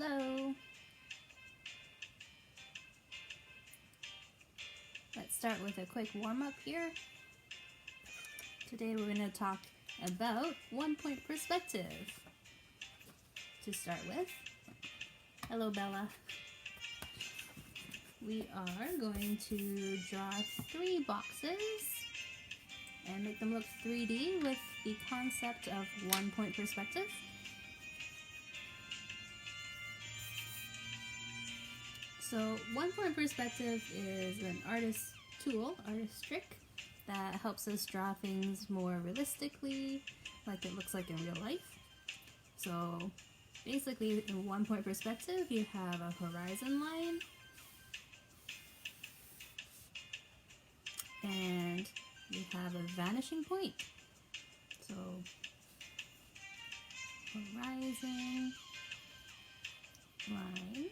Hello! Let's start with a quick warm-up here. Today we're going to talk about one-point perspective. To start with, hello Bella. We are going to draw 3 boxes and make them look 3D with the concept of one-point perspective. So one-point perspective is an artist's tool, artist's trick, that helps us draw things more realistically, like it looks like in real life. So basically, in one-point perspective, you have a horizon line, and you have a vanishing point. So horizon line,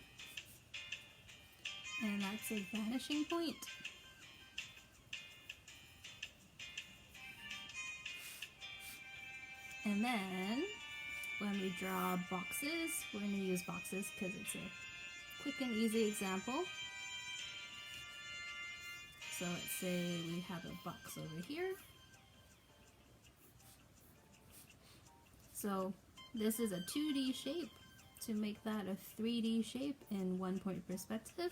and that's a vanishing point. And then when we draw boxes, we're going to use boxes because it's a quick and easy example. So let's say we have a box over here. So this is a 2D shape. To make that a 3D shape in one-point perspective,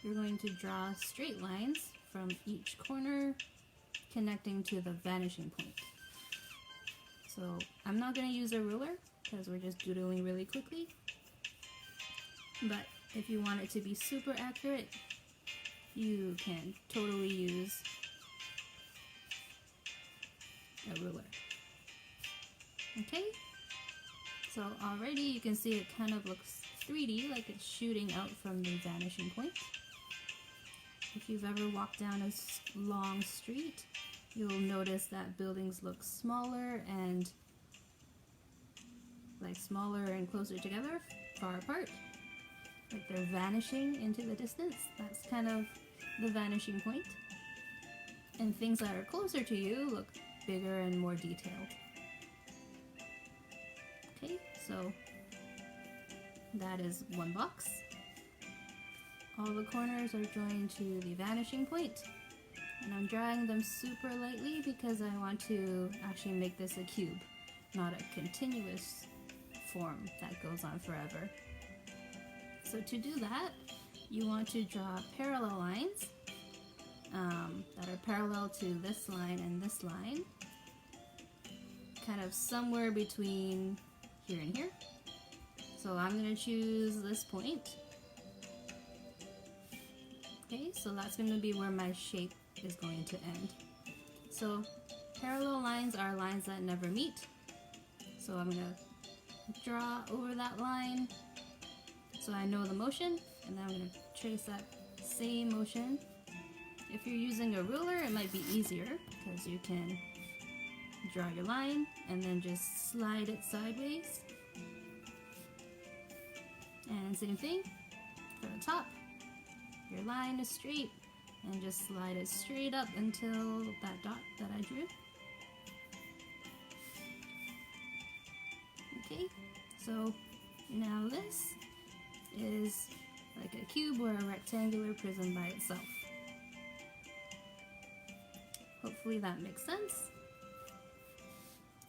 you're going to draw straight lines from each corner connecting to the vanishing point. So I'm not going to use a ruler because we're just doodling really quickly. But if you want it to be super accurate, you can totally use a ruler. Okay? So already you can see it kind of looks 3D, like it's shooting out from the vanishing point. If you've ever walked down a long street, you'll notice that buildings look smaller and closer together, far apart. Like they're vanishing into the distance. That's kind of the vanishing point. And things that are closer to you look bigger and more detailed. Okay, so that is one box. All the corners are joined to the vanishing point. And I'm drawing them super lightly because I want to actually make this a cube, not a continuous form that goes on forever. So to do that, you want to draw parallel lines that are parallel to this line and this line, kind of somewhere between here and here. So I'm going to choose this point. Okay, so that's going to be where my shape is going to end. So parallel lines are lines that never meet. So I'm going to draw over that line so I know the motion, and then I'm going to trace that same motion. If you're using a ruler, it might be easier because you can draw your line and then just slide it sideways. And same thing for the top. Your line is straight and just slide it straight up until that dot that I drew. Okay, so now this is like a cube or a rectangular prism by itself. Hopefully that makes sense.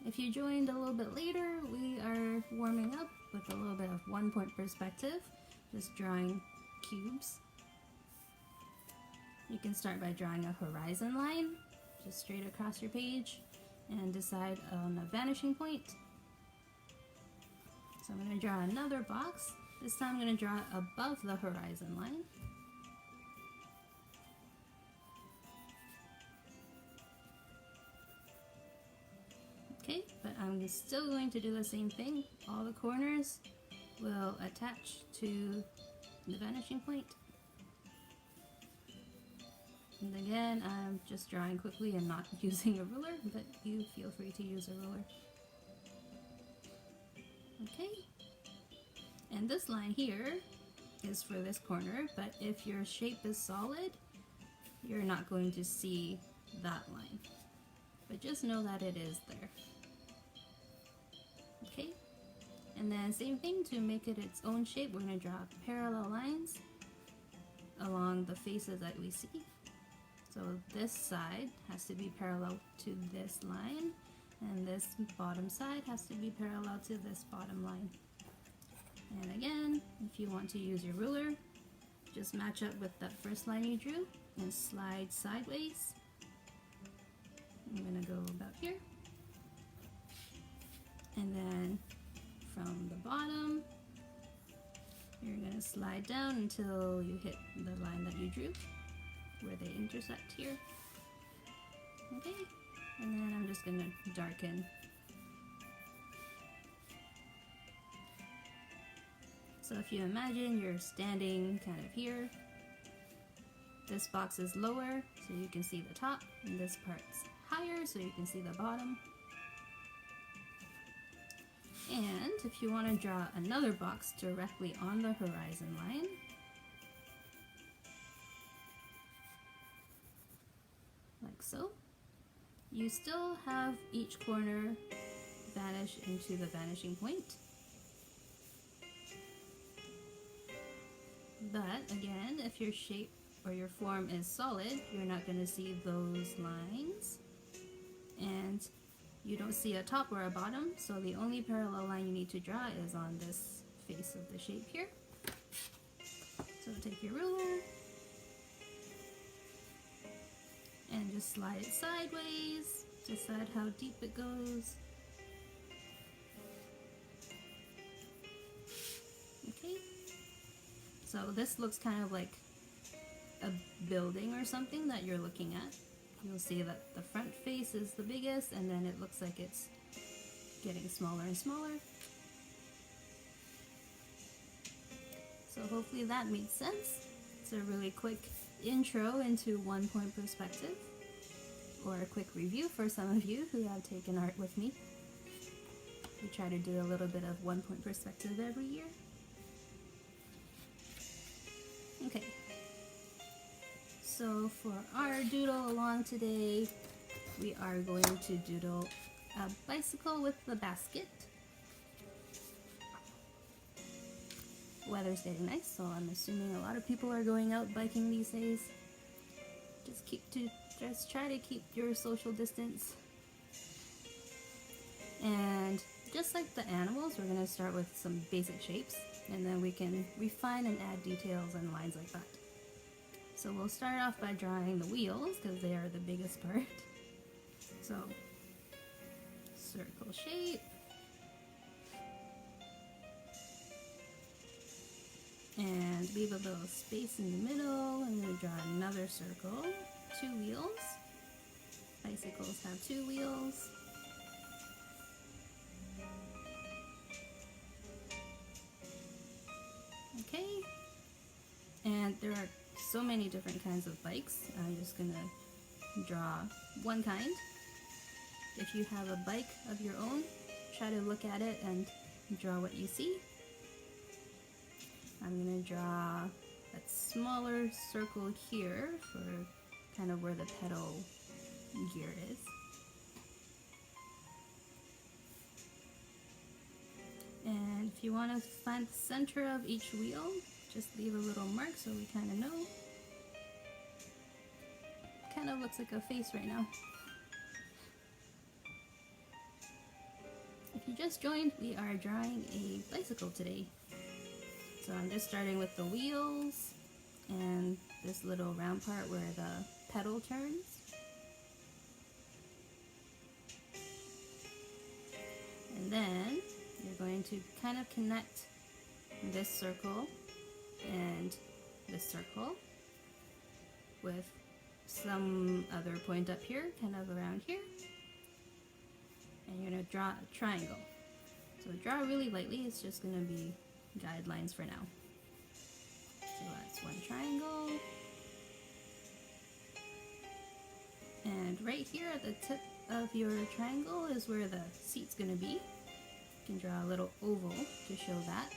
If you joined a little bit later, we are warming up with a little bit of one-point perspective, just drawing cubes. You can start by drawing a horizon line, just straight across your page, and decide on a vanishing point. So I'm going to draw another box. This time I'm going to draw it above the horizon line. Okay, but I'm still going to do the same thing. All the corners will attach to the vanishing point. And again, I'm just drawing quickly and not using a ruler, but you feel free to use a ruler. Okay, and this line here is for this corner, but if your shape is solid, you're not going to see that line. But just know that it is there. Okay, And then same thing, to make it its own shape, we're going to draw parallel lines along the faces that we see. So this side has to be parallel to this line, and this bottom side has to be parallel to this bottom line. And again, if you want to use your ruler, just match up with that first line you drew and slide sideways. I'm going to go about here. And then from the bottom, you're going to slide down until you hit the line that you drew, where they intersect here. Okay, and then I'm just going to darken. So if you imagine you're standing kind of here, this box is lower so you can see the top, and this part's higher so you can see the bottom. And if you want to draw another box directly on the horizon line, like so, you still have each corner vanish into the vanishing point. But again, if your shape or your form is solid, you're not going to see those lines. And you don't see a top or a bottom, so the only parallel line you need to draw is on this face of the shape here. So take your ruler and just slide it sideways, decide how deep it goes. Okay, so this looks kind of like a building or something that you're looking at. You'll see that the front face is the biggest, and then it looks like it's getting smaller and smaller. So hopefully that made sense. It's a really quick intro into one-point perspective, or a quick review for some of you who have taken art with me. We try to do a little bit of one-point perspective every year. Okay. So for our doodle along today, we are going to doodle a bicycle with the basket. Weather's getting nice, so I'm assuming a lot of people are going out biking these days. Just try to keep your social distance. And just like the animals, we're going to start with some basic shapes, and then we can refine and add details and lines like that. So we'll start off by drawing the wheels, because they are the biggest part. So, circle shape. And leave a little space in the middle. I'm going to draw another circle. 2 wheels. Bicycles have 2 wheels. Okay. And there are so many different kinds of bikes. I'm just gonna draw one kind. If you have a bike of your own, try to look at it and draw what you see. I'm gonna draw a smaller circle here for kind of where the pedal gear is. And if you want to find the center of each wheel, just leave a little mark so we kind of know. Kind of looks like a face right now. If you just joined, we are drawing a bicycle today. So I'm just starting with the wheels and this little round part where the pedal turns. And then you're going to kind of connect this circle and this circle with some other point up here, kind of around here. And you're going to draw a triangle. So draw really lightly, it's just going to be guidelines for now. So that's one triangle. And right here at the tip of your triangle is where the seat's going to be. You can draw a little oval to show that.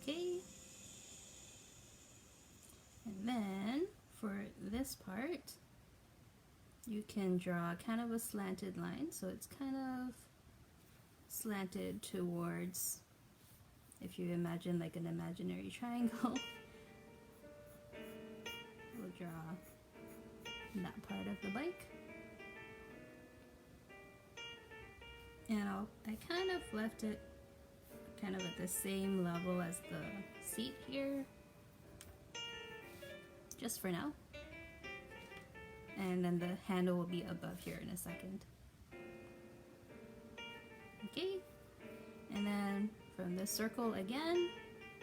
Okay. And then for this part, you can draw kind of a slanted line, so it's kind of slanted towards, if you imagine like an imaginary triangle. We'll draw that part of the bike. And I kind of left it kind of at the same level as the seat here, just for now. And then the handle will be above here in a second. Okay, and then from this circle again,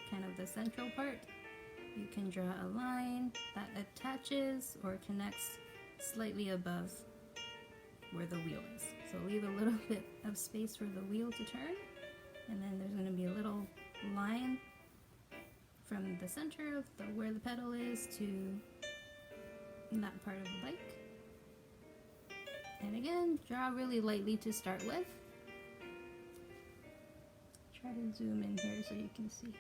kind of the central part, you can draw a line that attaches or connects slightly above where the wheel is. So leave a little bit of space for the wheel to turn, and then there's going to be a little line from the center of where the pedal is to that part of the bike. And again, draw really lightly to start with. Try to zoom in here so you can see.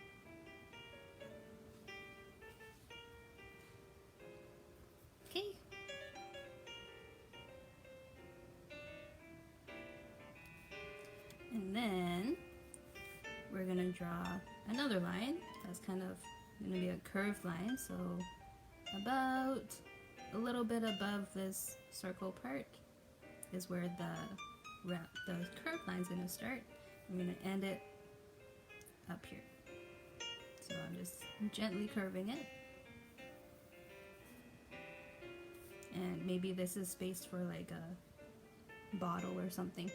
Okay. And then we're gonna draw another line that's kind of gonna be a curved line, so about a little bit above this circle part is where the curved line's gonna start. I'm gonna end it up here. So I'm just gently curving it. And maybe this is spaced for like a bottle or something.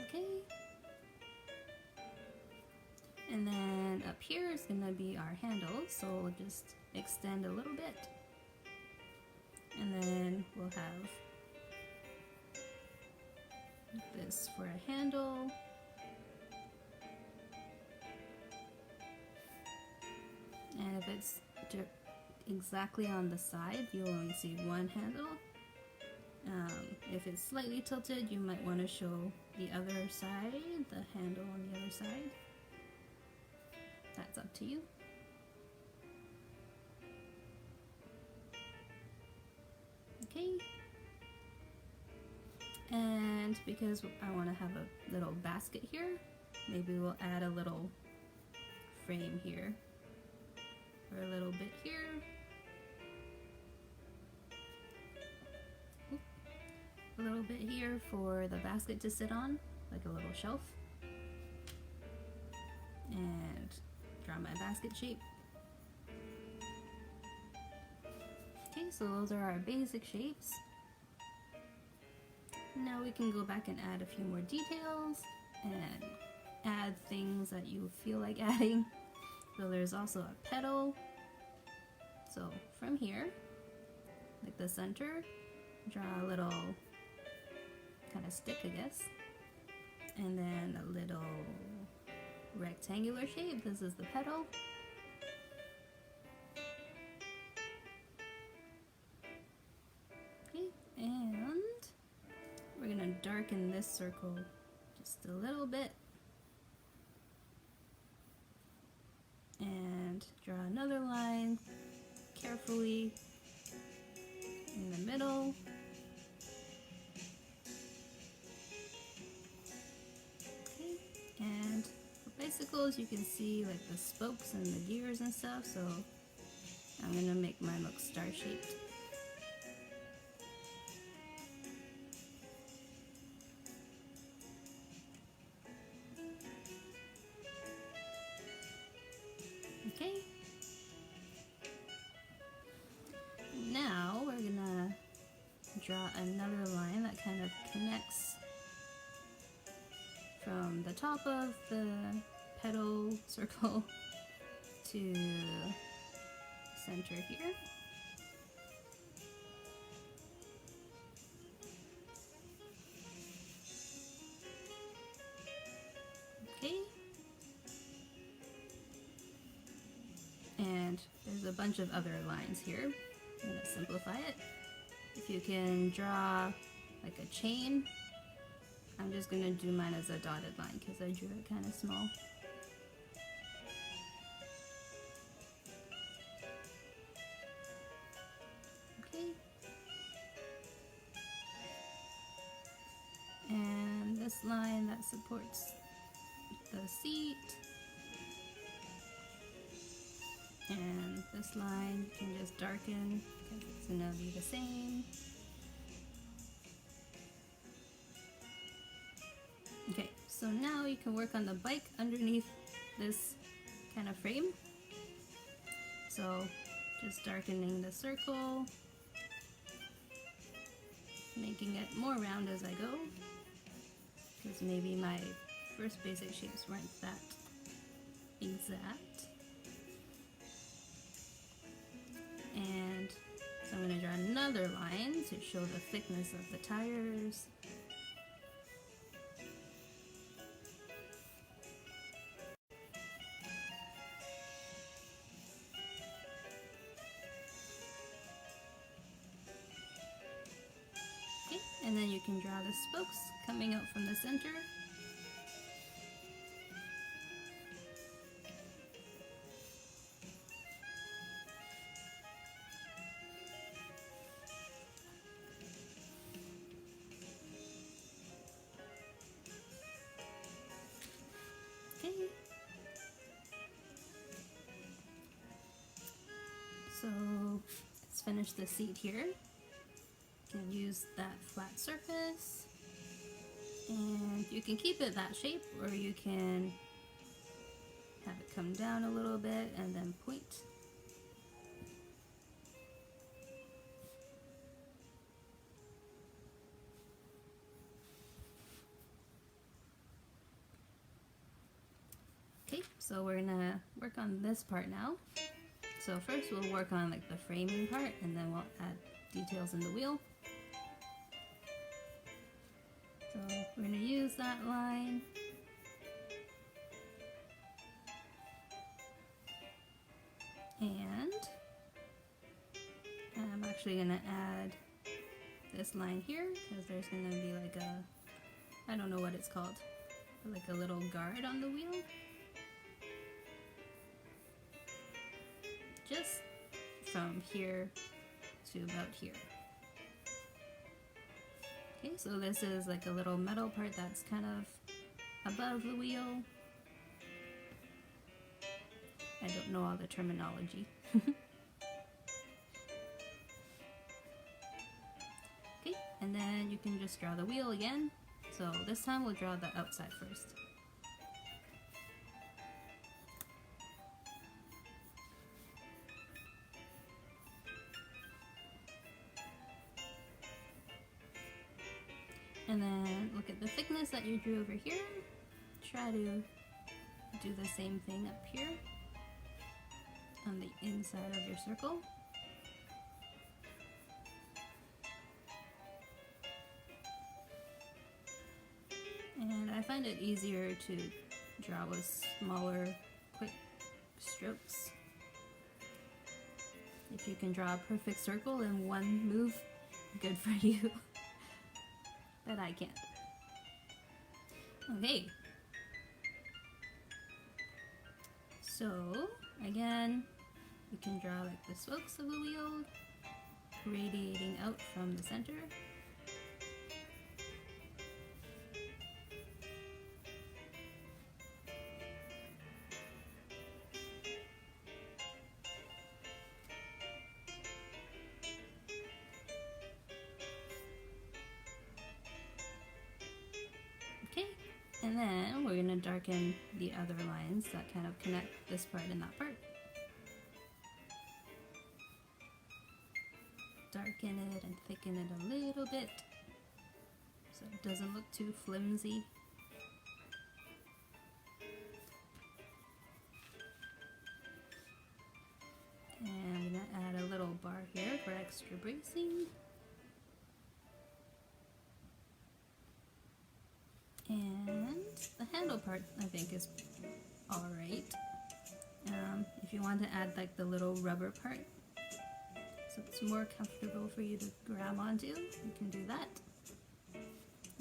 Okay. And then up here is gonna be our handle, so we'll just extend a little bit. And then we'll have this for a handle. And if it's exactly on the side, you'll only see one handle. If it's slightly tilted, you might want to show the other side, the handle on the other side. That's up to you. Okay. And because I want to have a little basket here, maybe we'll add a little frame here, or a little bit here. A little bit here for the basket to sit on, like a little shelf. And draw my basket shape. Okay, so those are our basic shapes. Now we can go back and add a few more details and add things that you feel like adding. So there's also a pedal. So from here, like the center, draw a little kind of stick, I guess. And then a little rectangular shape. This is the pedal. Okay, and we're gonna darken this circle just a little bit. And draw another line carefully in the middle. Okay, and for bicycles you can see like the spokes and the gears and stuff, so I'm gonna make mine look star-shaped. Okay. Now we're gonna draw another line that kind of connects from the top of the pedal circle to center here. Okay. And there's a bunch of other lines here. I'm going to simplify it. If you can draw like a chain, I'm just going to do mine as a dotted line because I drew it kind of small. this line that supports the seat. And this line you can just darken because it's going to be the same. Okay, so now you can work on the bike underneath this kind of frame. So just darkening the circle, making it more round as I go, because maybe my first basic shapes weren't that exact. And so I'm going to draw another line to show the thickness of the tires. Okay, and then you can draw the spokes coming out from the center. Okay. So let's finish the seat here. And use that flat surface. And you can keep it that shape, or you can have it come down a little bit and then point. Okay, so we're gonna work on this part now. So first we'll work on like the framing part, and then we'll add details in the wheel. So we're gonna use that line. And I'm actually gonna add this line here, because there's gonna be like a, I don't know what it's called, but like a little guard on the wheel. Just from here to about here. Okay, so this is like a little metal part that's kind of above the wheel. I don't know all the terminology. Okay, and then you can just draw the wheel again. So this time we'll draw the outside first. And then look at the thickness that you drew over here. Try to do the same thing up here on the inside of your circle. And I find it easier to draw with smaller, quick strokes. If you can draw a perfect circle in one move, good for you. But I can't. Okay. So, again, you can draw like the spokes of the wheel radiating out from the center. Okay, and then we're going to darken the other lines that kind of connect this part and that part. Darken it and thicken it a little bit so it doesn't look too flimsy. And I'm going to add a little bar here for extra bracing. And the handle part I think is alright. If you want to add like the little rubber part so it's more comfortable for you to grab onto, you can do that.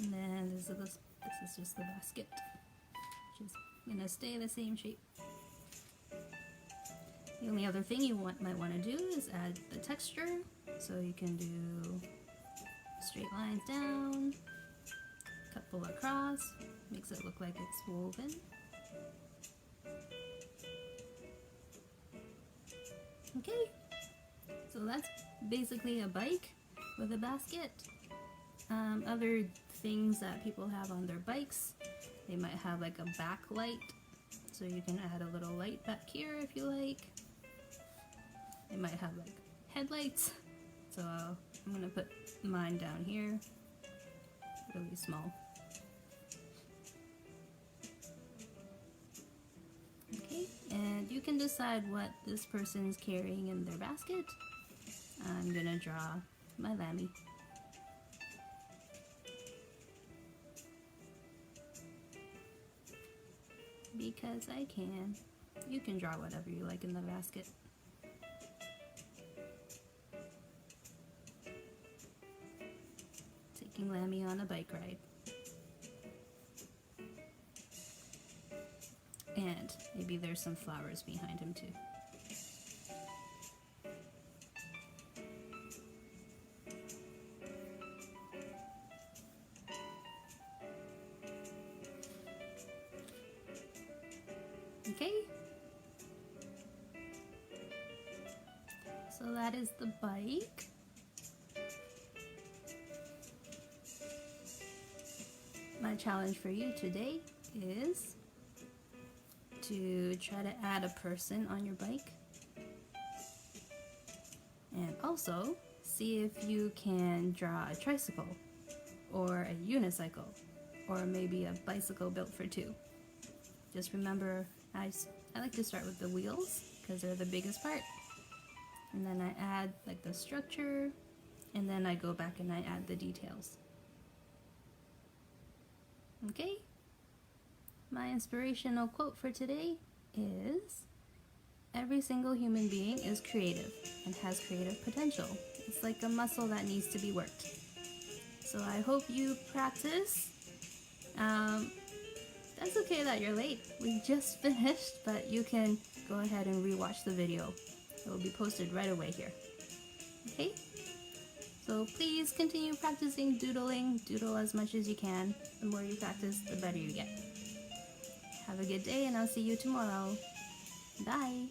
And then this is just the basket, which is going to stay the same shape. The only other thing you might want to do is add the texture, so you can do straight lines down, couple across, makes it look like it's woven. Okay, so that's basically a bike with a basket. Other things that people have on their bikes, they might have like a backlight, so you can add a little light back here if you like. They might have like headlights, so I'm gonna put mine down here, really small. Okay, and you can decide what this person is carrying in their basket. I'm gonna draw my lammy. Because I can. You can draw whatever you like in the basket. Taking Lammy on a bike ride. And maybe there's some flowers behind him too. Okay, so that is the bike. My challenge for you today is to try to add a person on your bike, and also see if you can draw a tricycle or a unicycle or maybe a bicycle built for two. Just remember, I like to start with the wheels because they're the biggest part, and then I add like the structure, and then I go back and I add the details. Okay, my inspirational quote for today is, every single human being is creative and has creative potential. It's like a muscle that needs to be worked. So I hope you practice. That's okay that you're late. We just finished, but you can go ahead and rewatch the video. It will be posted right away here. Okay? So please continue practicing doodling. Doodle as much as you can. The more you practice, the better you get. Have a good day, and I'll see you tomorrow. Bye!